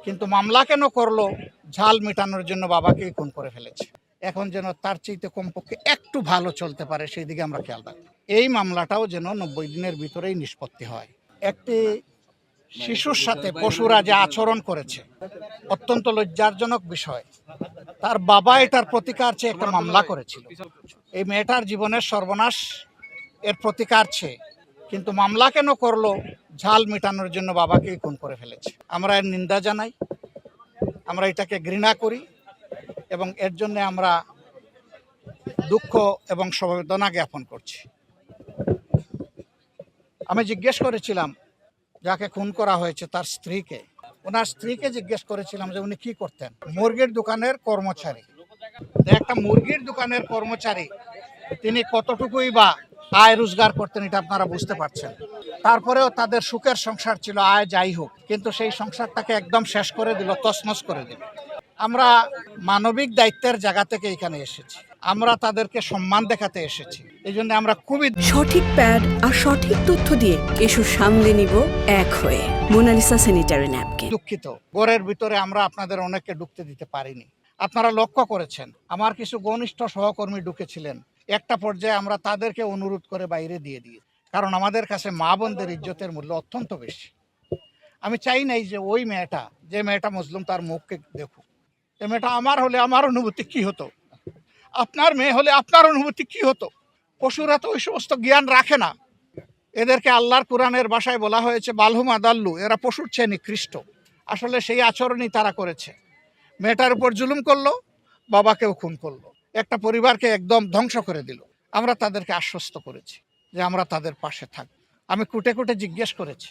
কিন্তু মামলা কেন করলো? ঝাল মেটানোর জন্য বাবাকেই খুন করে ফেলেছে। এখন যেন তার চাইতে কমপক্ষে একটু ভালো চলতে পারে সেই দিকে আমরা খেয়াল রাখি। এই মামলাটাও যেন 90 দিনের ভিতরেই নিষ্পত্তি হয়। একটি শিশুর সাথে পশুরা যে আচরণ করেছে অত্যন্ত লজ্জাজনক বিষয়। তার বাবা এটার প্রতিকার চেয়ে একটা মামলা করেছিল। এই মেয়েটার জীবনের সর্বনাশ এর প্রতিকার চেয়ে, কিন্তু মামলা কেন করলো? ঝাল মেটানোর জন্য বাবাকেই খুন করে ফেলেছে। আমরা এর নিন্দা জানাই, আমরা এটাকে ঘৃণা করি এবং এর জন্য আমরা দুঃখ এবং সমবেদনা জ্ঞাপন করছি। আমি জিজ্ঞেস করেছিলাম যাকে খুন করা হয়েছে তার স্ত্রীকে, ওনার স্ত্রীকে জিজ্ঞেস করেছিলাম যে উনি কি করতেন। মুরগির দোকানের কর্মচারী। একটা মুরগির দোকানের কর্মচারী তিনি কতটুকুই বা আয় রোজগার করতেন এটা আপনারা বুঝতে পারছেন। তারপরেও তাদের সুখের সংসার ছিল, আয় যাই হোক, কিন্তু সেই সংসারটাকে একদম শেষ করে দিল, তছনছ করে দিল। আমরা মানবিক দায়িত্বের জায়গা থেকে এখানে এসেছি, আমরা তাদেরকে সম্মান দেখাতে এসেছি। এই জন্য আমরা খুবই সঠিক প্যাড আর সঠিক তথ্য দিয়ে কেশু সামলে নিব এক হয়ে। Monalisa sanitary napkin. দুঃখিত, ঘরের ভিতরে আমরা আপনাদের অনেককে ঢুকতে দিতে পারিনি। আপনারা লক্ষ্য করেছেন আমার কিছু ঘনিষ্ঠ সহকর্মী ঢুকেছিলেন, একটা পর্যায়ে আমরা তাদেরকে অনুরোধ করে বাইরে দিয়ে দিই, কারণ আমাদের কাছে মা বোনদের ইজ্জতের মূল্য অত্যন্ত বেশি। আমি চাই নাই যে ওই মেয়েটা, যে মেয়েটা মজলুম, তার মুখকে দেখুক। এই মেয়েটা আমার হলে আমার অনুভূতি কি হতো, আপনার মেয়ে হলে আপনার অনুভূতি কি হতো। পশুরা তো ওই সমস্ত জ্ঞান রাখে না। এদেরকে আল্লাহর কোরআনের ভাষায় বলা হয়েছে বালহুম আদাল্লু, এরা পশুর চেয়ে নিকৃষ্ট। আসলে সেই আচরণই তারা করেছে। মেয়েটার উপর জুলুম করলো, বাবাকেও খুন করলো, একটা পরিবারকে একদম ধ্বংস করে দিল। আমরা তাদেরকে আশ্বস্ত করেছি যে আমরা তাদের পাশে থাকব। আমি কুটে কুটে জিজ্ঞেস করেছি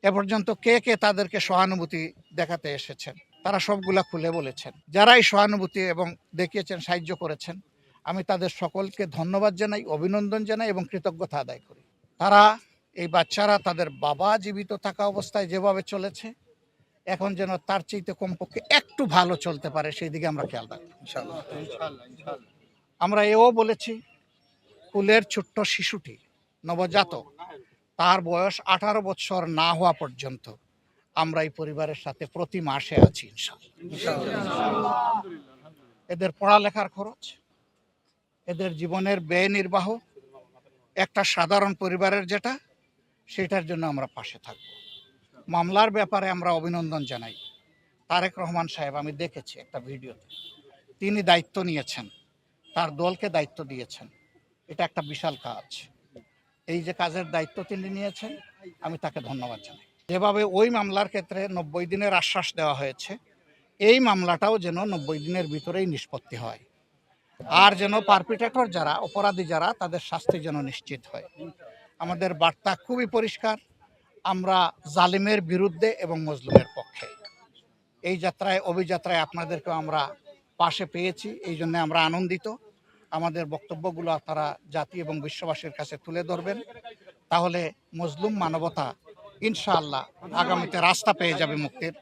এ পর্যন্ত কে কে তাদেরকে সহানুভূতি দেখাতে এসেছেন। তারা সবগুলা খুলে বলেছেন। যারাই সহানুভূতি এবং দেখিয়েছেন, সাহায্য করেছেন, আমি তাদের সকলকে ধন্যবাদ জানাই, অভিনন্দন জানাই এবং কৃতজ্ঞতা আদায় করি। তারা, এই বাচ্চারা তাদের বাবা জীবিত থাকা অবস্থায় যেভাবে চলেছে, এখন যেন তার চাইতে কমপক্ষে একটু ভালো চলতে পারে সেই দিকে আমরা খেয়াল রাখি। আমরা এও বলেছি কুলের ছোট্ট শিশুটি, নবজাতক, তার বয়স 18 বছর না হওয়া পর্যন্ত আমরা এই পরিবারের সাথে প্রতি মাসে আছি ইনশাআল্লাহ। এদের পড়ালেখার খরচ, এদের জীবনের ব্যয় নির্বাহ, একটা সাধারণ পরিবারের যেটা, সেটার জন্য আমরা পাশে থাকব। মামলার ব্যাপারে আমরা অভিনন্দন জানাই তারেক রহমান সাহেব। আমি দেখেছি একটা ভিডিওতে, তিনি দায়িত্ব নিয়েছেন, তার দলকে দায়িত্ব দিয়েছেন। এটা একটা বিশাল কাজ। এই যে কাজের দায়িত্ব তিনি নিয়েছেন, আমি তাকে ধন্যবাদ জানাই। যেভাবে ওই মামলার ক্ষেত্রে 90 দিনের আশ্বাস দেওয়া হয়েছে, এই মামলাটাও যেন 90 দিনের ভিতরেই নিষ্পত্তি হয়, আর যেন পারপিটেটর যারা, অপরাধী যারা, তাদের শাস্তি যেন নিশ্চিত হয়। আমাদের বার্তা খুবই পরিষ্কার, আমরা জালিমের বিরুদ্ধে এবং মজলুমের পক্ষে। এই যাত্রায়, অভিযাত্রায় আপনাদেরকেও আমরা পাশে পেয়েছি, এই জন্য আমরা আনন্দিত। আমাদের বক্তব্যগুলো আপনারা জাতি এবং বিশ্ববাসীর কাছে তুলে ধরবেন, তাহলে মজলুম মানবতা ইনশাআল্লাহ আগামীতে রাস্তা পেয়ে যাবে মুক্তির।